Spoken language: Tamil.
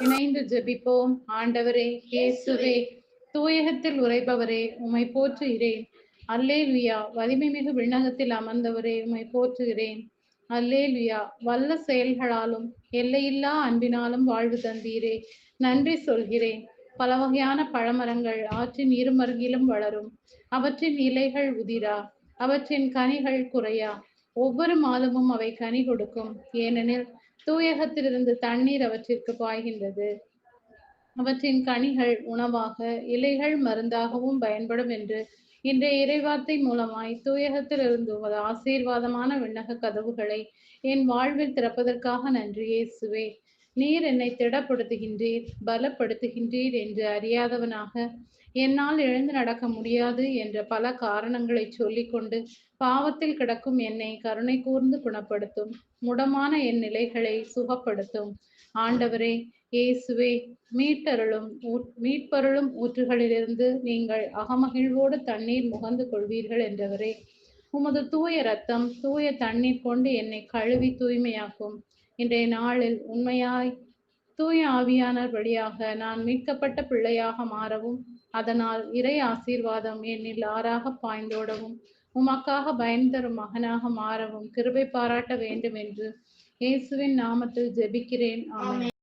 இணைந்து ஜெபிப்போம். ஆண்டவரே, இயேசுவே, தூயகத்தில் உரைபவரே, உம்மை போற்றுகிறேன். அல்லேலுயா. வலிமை மிகு விண்ணகத்தில் அமர்ந்தவரே, உம்மை போற்றுகிறேன். அல்லேலுயா. வல்ல செயல்களாலும் எல்லையில்லா அன்பினாலும் வாழ்வு தந்தீரே, நன்றி சொல்கிறேன். பல வகையான பழமரங்கள் ஆற்றின் இருமருங்கிலும் வளரும். அவற்றின் இலைகள் உதிரா, அவற்றின் கனிகள் குறையா. ஒவ்வொரு மாதமும் அவை கனி கொடுக்கும். ஏனெனில் தூயகத்திலிருந்து தண்ணீர் அவற்றிற்கு பாய்கின்றது. அவற்றின் கனிகள் உணவாக, இலைகள் மருந்தாகவும் பயன்படும் என்று இன்றைய இறைவார்த்தை மூலமாய் தூயகத்திலிருந்து உமது ஆசீர்வாதமான விண்ணக கதவுகளை என் வாழ்வில் திறப்பதற்காக நன்றி இயேசுவே. நீர் என்னை திடப்படுத்துகின்றீர், பலப்படுத்துகின்றீர் என்று அறியாதவனாக என்னால் எழுந்து நடக்க முடியாது என்ற பல காரணங்களை சொல்லிக்கொண்டு பாவத்தில் கிடக்கும் என்னை கருணை கூர்ந்து குணப்படுத்தும். முடமான என் நிலைகளை சுகப்படுத்தும். ஆண்டவரே, இயேசுவே, மீட்பருளும் ஊற்றுகளிலிருந்து நீங்கள் அகமகிழ்வோடு தண்ணீர் முகந்து கொள்வீர்கள் என்றவரே, உமது தூய ரத்தம், தூய தண்ணீர் கொண்டு என்னை கழுவி தூய்மையாக்கும். இன்றைய நாளில் உண்மையாய் தூய ஆவியானவர் வழியாக நான் மீட்கப்பட்ட பிள்ளையாக மாறவும், அதனால் இறை ஆசீர்வாதம் என்னில் ஆறாக பாய்ந்தோடவும், உமக்காக பயன் தரும் மகனாக மாறவும் கிருபை பாராட்ட வேண்டும் என்று இயேசுவின் நாமத்தில் ஜெபிக்கிறேன். ஆமென்.